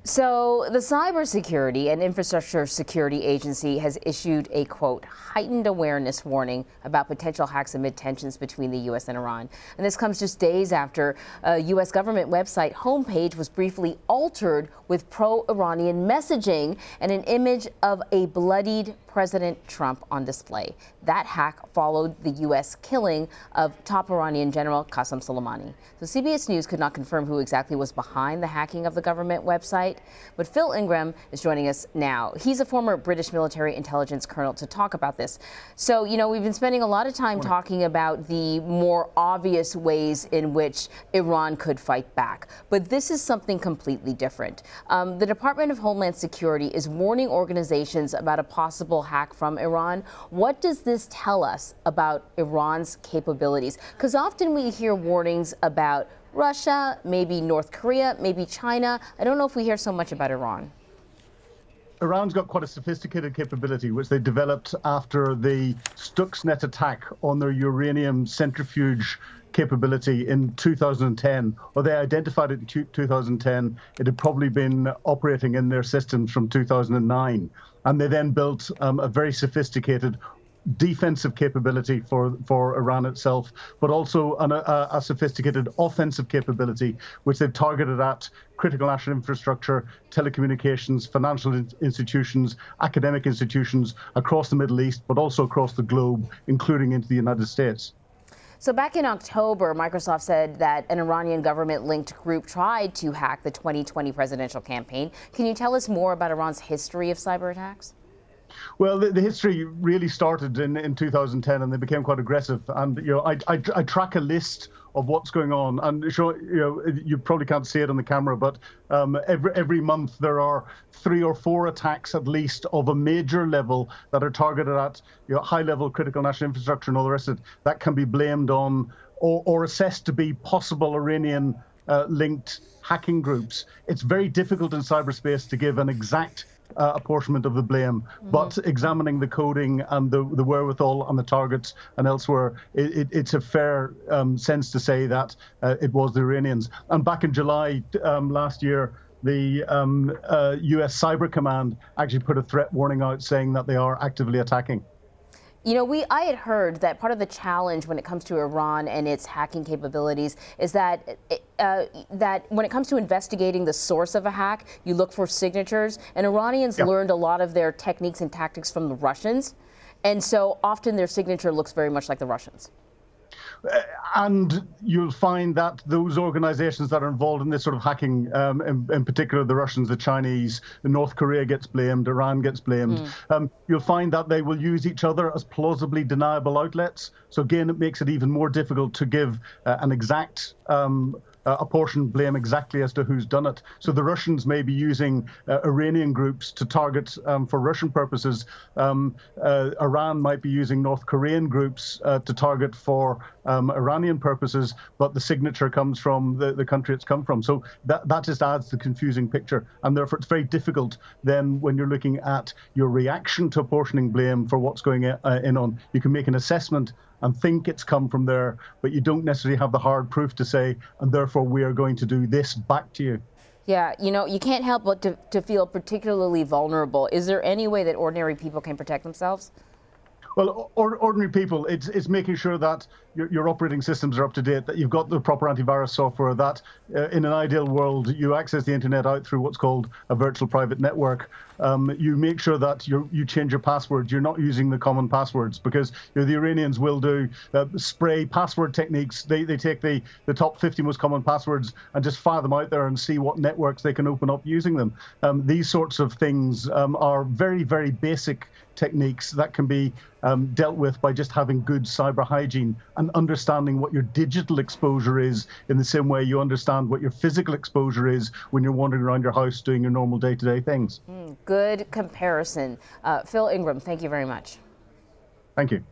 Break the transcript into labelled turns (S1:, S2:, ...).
S1: So the Cybersecurity and Infrastructure Security Agency has issued a, quote, heightened awareness warning about potential hacks amid tensions between the U.S. and Iran. And this comes just days after a U.S. government website homepage was briefly altered with pro-Iranian messaging and an image of a bloodied President Trump on display. That hack followed the U.S. killing of top Iranian General Qasem Soleimani. So CBS News could not confirm who exactly was behind the hacking of the government website, but Phil Ingram is joining us now. He's a former British military intelligence colonel to talk about this. So, we've been spending a lot of time talking about the more obvious ways in which Iran could fight back, but this is something completely different. The Department of Homeland Security is warning organizations about a possible hack from Iran. What does this tell us about Iran's capabilities? Because often we hear warnings about Russia, maybe North Korea, maybe China. I don't know if we hear so much about Iran.
S2: Iran's got quite a sophisticated capability, which they developed after the Stuxnet attack on their uranium centrifuge capability in 2010, or they identified it in 2010. It had probably been operating in their systems from 2009. And they then built a very sophisticated defensive capability for Iran itself, but also a sophisticated offensive capability, which they've targeted at critical national infrastructure, telecommunications, financial institutions, academic institutions across the Middle East, but also across the globe, including into the United States.
S1: So back in October, Microsoft said that an Iranian government-linked group tried to hack the 2020 presidential campaign. Can you tell us more about Iran's history of cyber attacks?
S2: Well, the history really started in 2010, and they became quite aggressive. And I track a list of what's going on, and you probably can't see it on the camera, but every month there are 3 or 4 attacks at least of a major level that are targeted at high-level critical national infrastructure and all the rest of it that can be blamed on or assessed to be possible Iranian linked hacking groups. It's very difficult in cyberspace to give an exact apportionment of the blame, but examining the coding and the wherewithal on the targets and elsewhere, it's a fair sense to say that it was the Iranians. And back in July last year, the US Cyber Command actually put a threat warning out saying that they are actively attacking.
S1: I had heard that part of the challenge when it comes to Iran and its hacking capabilities is that that when it comes to investigating the source of a hack, you look for signatures, and Iranians learned a lot of their techniques and tactics from the Russians, and so often their signature looks very much like the Russians.
S2: And you'll find that those organizations that are involved in this sort of hacking, in particular the Russians, the Chinese, North Korea gets blamed, Iran gets blamed. You'll find that they will use each other as plausibly deniable outlets. So again, it makes it even more difficult to give an exact apportioned blame exactly as to who's done it. So the Russians may be using Iranian groups to target for Russian purposes. Iran might be using North Korean groups to target for Iranian purposes, but the signature comes from the country it's come from. So that just adds the confusing picture. And therefore, it's very difficult then when you're looking at your reaction to apportioning blame for what's going in on. You can make an assessment and think it's come from there, but you don't necessarily have the hard proof to say, and therefore we are going to do this back to you.
S1: Yeah, you can't help but to feel particularly vulnerable. Is there any way that ordinary people can protect themselves?
S2: Well, ordinary people, it's making sure that your operating systems are up to date, that you've got the proper antivirus software, that in an ideal world, you access the internet out through what's called a virtual private network. You make sure that you change your passwords. You're not using the common passwords, because the Iranians will do spray password techniques. They take the top 50 most common passwords and just fire them out there and see what networks they can open up using them. These sorts of things are very, very basic techniques that can be dealt with by just having good cyber hygiene and understanding what your digital exposure is in the same way you understand what your physical exposure is when you're wandering around your house doing your normal day-to-day things.
S1: Good comparison. Phil Ingram, thank you very much.
S2: Thank you.